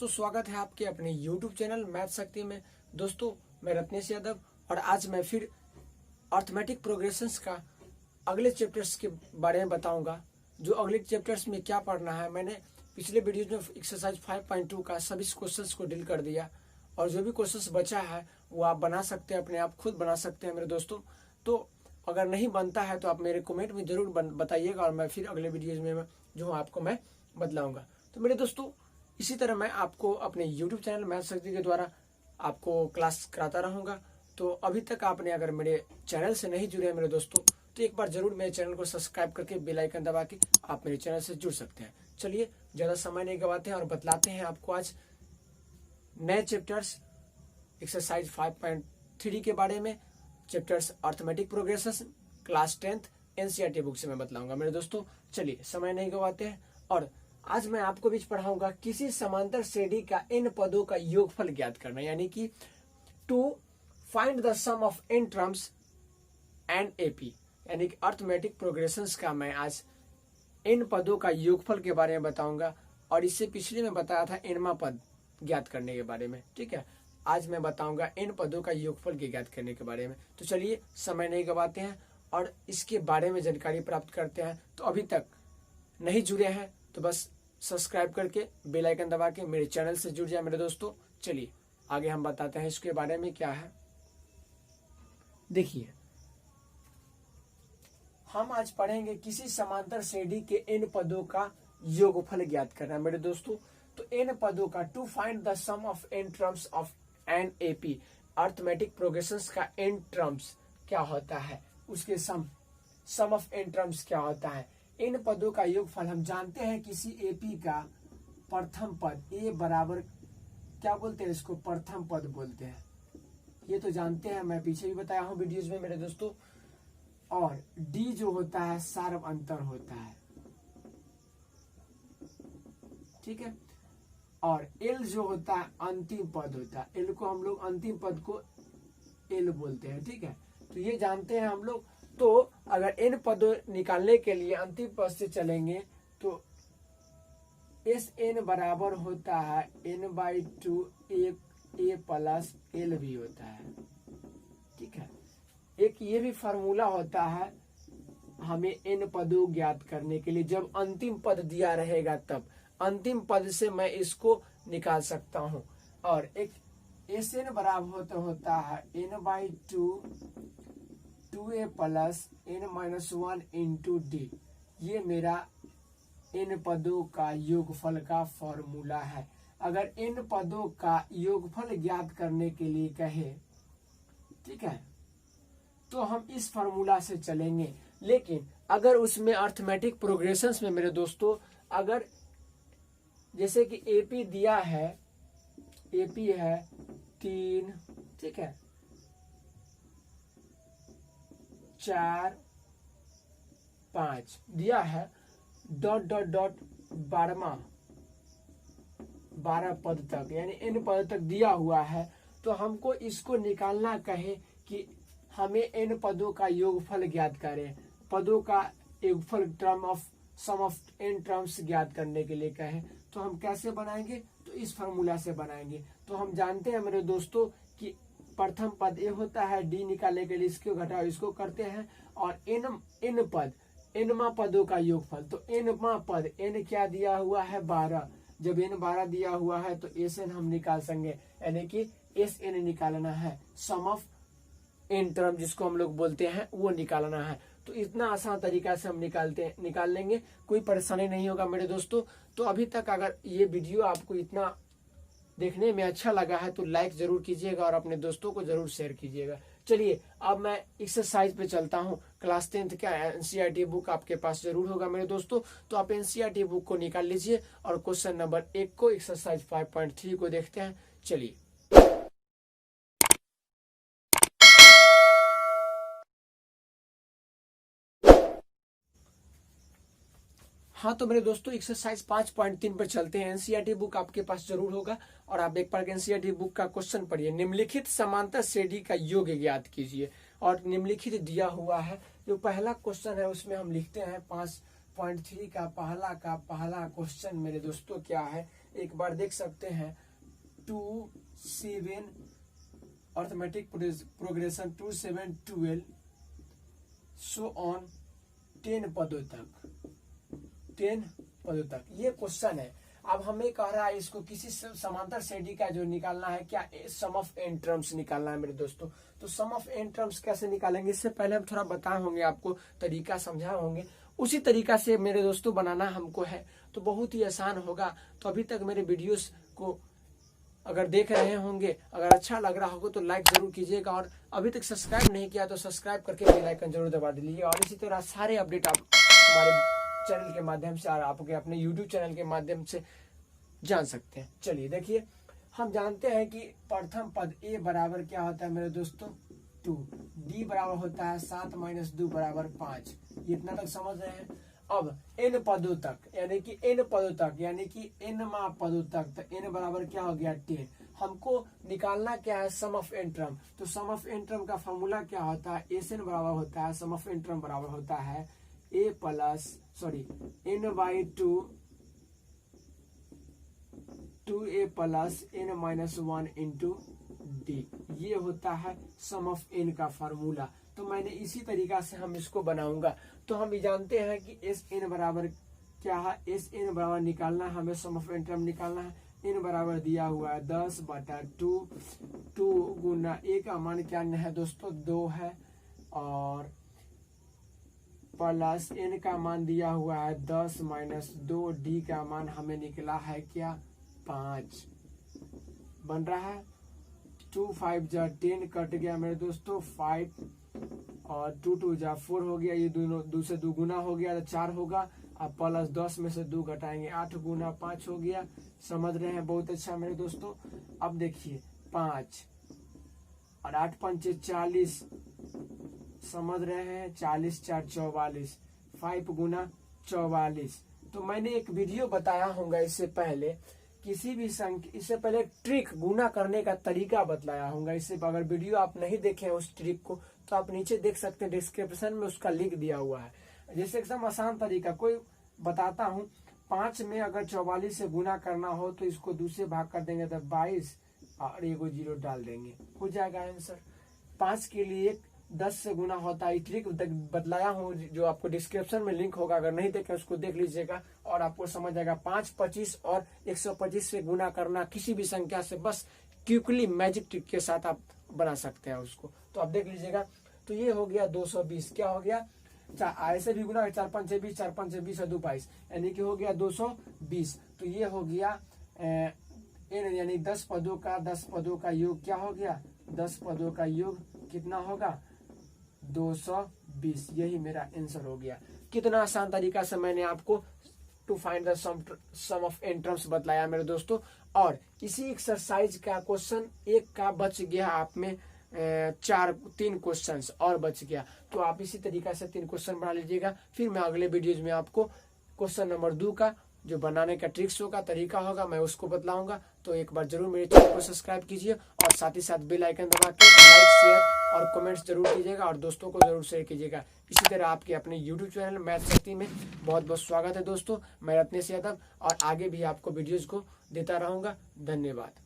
दोस्तों स्वागत है आपके अपने YouTube चैनल मैथ शक्ति में। दोस्तों मैं रत्नेश यादव और आज मैं फिर अर्थमेटिक प्रोग्रेशंस का अगले चैप्टर्स के बारे में बताऊंगा। जो अगले चैप्टर्स में क्या पढ़ना है, मैंने पिछले वीडियो में एक्सरसाइज 5.2 का सभी क्वेश्चंस को डील कर दिया और जो भी क्वेश्चंस बचा है वो आप बना सकते हैं, अपने आप खुद बना सकते हैं मेरे दोस्तों। तो अगर नहीं बनता है तो आप मेरे कमेंट में जरूर बताइएगा और मैं फिर अगले वीडियोज में जो आपको मैं बतलाऊंगा। तो मेरे दोस्तों इसी तरह मैं आपको अपने YouTube चैनल मैथ शक्ति के द्वारा आपको क्लास कराता रहूंगा। तो अभी तक आपने अगर मेरे चैनल से नहीं जुड़े हैं मेरे दोस्तों तो एक बार जरूर मेरे चैनल को सब्सक्राइब करके बेल आइकन दबा के आप मेरे चैनल से जुड़ सकते हैं। चलिए ज़्यादा समय नहीं गवाते हैं और बतलाते हैं आपको आज नए चैप्टर्स एक्सरसाइज 5.3 के बारे में। Chapters arithmetic progression class 10th NCERT book से मैं बतलाऊंगा मेरे दोस्तों। चलिए समय नहीं गवाते हैं और आज मैं आपको बीच पढ़ाऊंगा किसी समांतर श्रेणी का n पदों का योगफल ज्ञात करना, यानी कि to find the sum of n terms and AP, यानी कि अर्थमेटिक प्रोग्रेशंस का मैं आज n पदों का योगफल के बारे में बताऊंगा। और इससे पिछले में बताया था nवां पद ज्ञात करने के बारे में, ठीक है। आज मैं बताऊंगा n पदों का योगफल के ज्ञात करने के बारे में। तो चलिए समय नहीं गवाते हैं और इसके बारे में जानकारी प्राप्त करते हैं। तो अभी तक नहीं जुड़े हैं तो बस सब्सक्राइब करके बेल आइकन दबा के मेरे चैनल से जुड़ जाए मेरे दोस्तों। चलिए आगे हम बताते हैं इसके बारे में क्या है। देखिए हम आज पढ़ेंगे किसी समांतर श्रेणी के n पदों का योगफल ज्ञात करना मेरे दोस्तों। तो n पदों का to find the sum of n terms of n AP, arithmetic progressions का n टर्म्स क्या होता है, उसके सम ऑफ n टर्म्स क्या होता है। इन पदों का योगफल हम जानते हैं किसी AP का प्रथम पद A बराबर क्या बोलते हैं, इसको प्रथम पद बोलते हैं, ये तो जानते हैं, मैं पीछे भी बताया हूं वीडियोज में मेरे दोस्तों। और D जो होता है सार्व अंतर होता है, ठीक है। और L जो होता है अंतिम पद होता है, L को हम लोग अंतिम पद को L बोलते हैं, ठीक है। तो ये जानते हैं हम लोग। तो अगर n पद निकालने के लिए अंतिम पद से चलेंगे तो Sn बराबर होता है n/2 A प्लस L भी होता है, ठीक है। एक ये भी फार्मूला होता है हमें n पदों ज्ञात करने के लिए, जब अंतिम पद दिया रहेगा तब अंतिम पद से मैं इसको निकाल सकता हूं। और एक Sn बराबर होता है n/2 2A plus n-1 into D। ये मेरा n पदों का योगफल का फॉर्मूला है। अगर n पदों का योगफल ज्ञात करने के लिए कहे, ठीक है, तो हम इस फॉर्मूला से चलेंगे। लेकिन अगर उसमें अर्थमेटिक प्रोग्रेशंस में मेरे दोस्तों अगर जैसे कि AP दिया है, AP है 3, ठीक है, 4 5 दिया है, डॉट डॉट डॉट 12 पद तक, यानी n पद तक दिया हुआ है। तो हमको इसको निकालना कहे कि हमें n पदों का योगफल ज्ञात करें, पदों का योगफल सम ऑफ n टर्म्स ज्ञात करने के लिए कहे, तो हम कैसे बनाएंगे, तो इस फॉर्मूला से बनाएंगे। तो हम जानते हैं मेरे दोस्तों कि प्रथम पद A होता है, D निकालने के लिए इसको घटाओ इसको करते हैं, और nवां पदों का योगफल। तो nवां पद n क्या दिया हुआ है 12, जब n 12 दिया हुआ है तो Sn हम निकाल सकेंगे, यानी कि Sn निकालना है, सम ऑफ n टर्म जिसको हम लोग बोलते हैं वो निकालना है। तो इतना आसान तरीका से हम निकाल लेंगे, कोई परेशानी नहीं होगा मेरे दोस्तों। तो अभी तक अगर ये वीडियो आपको इतना देखने में अच्छा लगा है तो लाइक जरूर कीजिएगा और अपने दोस्तों को जरूर शेयर कीजिएगा। चलिए अब मैं एक्सरसाइज पे चलता हूँ। क्लास 10th का NCERT बुक आपके पास जरूर होगा मेरे दोस्तों, तो आप NCERT बुक को निकाल लीजिए और क्वेश्चन नंबर 1 को एक्सरसाइज 5.3 को देखते हैं। चलिए हाँ, तो मेरे दोस्तों एक्सरसाइज 5.3 पर चलते हैं। NCERT बुक आपके पास जरूर होगा और आप एक बार NCERT बुक का क्वेश्चन पढ़िए। निम्नलिखित समांतर श्रेणी का योग ज्ञात कीजिए, और निम्नलिखित दिया हुआ है। जो पहला क्वेश्चन है उसमें हम लिखते हैं 5.3 का पहला क्वेश्चन मेरे दोस्तों क्या है, एक बार देख सकते हैं 2 7 अर्थमेटिक प्रोग्रेशन 2 7 12 सो ऑन 10 पदों तक, 10 पदों तक ये क्वेश्चन है। अब हमें कह रहा है इसको किसी समांतर श्रेणी का जो निकालना है, क्या सम ऑफ एन टर्म्स निकालना है मेरे दोस्तों। तो सम ऑफ एन टर्म्स कैसे निकालेंगे, इससे पहले हम थोड़ा बताए होंगे आपको, तरीका समझाए होंगे, उसी तरीका से मेरे दोस्तों बनाना हमको है, तो बहुत ही आसान होगा। तो अभी तक मेरे वीडियोस को अगर देख रहे होंगे, अगर अच्छा लग रहा होगा तो लाइक जरूर कीजिएगा, और अभी तक सब्सक्राइब नहीं किया तो सब्सक्राइब करके बेल आइकन जरूर दबा दीजिए। और इसी तरह सारे अपडेट आप हमारे चैनल के माध्यम से और आपके अपने यूट्यूब चैनल के माध्यम से जान सकते हैं। चलिए देखिए, हम जानते हैं कि प्रथम पद ए बराबर क्या होता है मेरे दोस्तों 2, डी बराबर होता है 7 - 2 बराबर 5। इतना तक समझ रहे हैं। अब एन पदों तक यानी कि एन पदों तक यानी कि एन मा पदों तक, तो एन बराबर क्या हो गया 10। हमको निकालना क्या है सम ऑफ एन टर्म। तो सम ऑफ एन टर्म का फॉर्मूला क्या होता है, एस एन बराबर होता है, सम ऑफ एन टर्म बराबर होता है2a प्लस n-1 इंटू डी। ये होता है सम ऑफ एन का फार्मूला। तो मैंने इसी तरीका से हम इसको बनाऊंगा। तो हम ये जानते हैं कि एस एन बराबर क्या है, एस एन बराबर निकालना है हमें, सम ऑफ एन टर्म निकालना है। एन बराबर दिया हुआ है 10/2, 2 गुना ए का मान क्या है दोस्तों 2 है, और प्लस एन का मान दिया हुआ है 10 - 2, डी का मान हमें निकला है क्या 5 बन रहा है। 2 5 जा 10 कट गया मेरे दोस्तों 5, और 2 2 जा 4 हो गया, ये दोनों 2 से 2 गुना हो गया तो 4 होगा। अब प्लस 10 में से 2 घटाएंगे 8 गुना 5 हो गया। समझ रहे हैं, बहुत अच्छा मेरे दोस्तों। अब देखिए 5 और 8 पंचे 40, समझ रहे हैं, 40 4 44, 5 गुना 44। तो मैंने एक वीडियो बताया होगा इससे पहले, किसी भी संख्या, इससे पहले ट्रिक गुना करने का तरीका बतलाया होगा। इससे अगर वीडियो आप नहीं देखे हैं उस ट्रिक को तो आप नीचे देख सकते हैं, डिस्क्रिप्शन में उसका लिंक दिया हुआ है। जैसे एकदम आसान तरीका कोई बताता हूँ। 5 में अगर 44 से गुना करना हो तो इसको 2 से भाग कर देंगे तो 22 और एगो 0 डाल देंगे, हो जाएगा आंसर। 5 के लिए 10 से गुना होता है। ट्रिक बतलाया हूँ जो आपको डिस्क्रिप्शन में लिंक होगा, अगर नहीं देखे उसको देख लीजिएगा और आपको समझ आएगा। 5 25 और 125 से गुना करना किसी भी संख्या से, बस क्विकली मैजिक ट्रिक के साथ आप बना सकते हैं उसको। तो आप देख लीजिएगा। तो ये हो गया 220, क्या हो गया, ऐसे भी गुना 4 5 20, 4 5 20 और 2 22, यानी कि हो गया 220। तो ये हो गया एन यानी 10 पदों का योग क्या हो गया, 10 पदों का योग कितना होगा 220। यही मेरा आंसर हो गया। कितना आसान तरीका से मैंने आपको to find the sum of n terms बतलाया मेरे दोस्तों। और इसी एक्सरसाइज का क्वेश्चन 1 का बच गया, आप में 3 क्वेश्चंस और बच गया। तो आप इसी तरीका से 3 क्वेश्चन बना लीजिएगा। फिर मैं अगले वीडियोज में आपको क्वेश्चन नंबर 2 का जो बनाने का ट्रिक्स होगा, तरीका होगा, मैं उसको बतलाऊंगा। तो एक बार जरूर मेरे चैनल को सब्सक्राइब कीजिए और साथ ही साथ बेल आइकन दबा के लाइक शेयर और कमेंट्स जरूर कीजिएगा और दोस्तों को जरूर शेयर कीजिएगा। इसी तरह आपके अपने यूट्यूब चैनल मैथ शक्ति में बहुत बहुत स्वागत है दोस्तों। मैं रत्नेश यादव और आगे भी आपको वीडियोज को देता रहूंगा। धन्यवाद।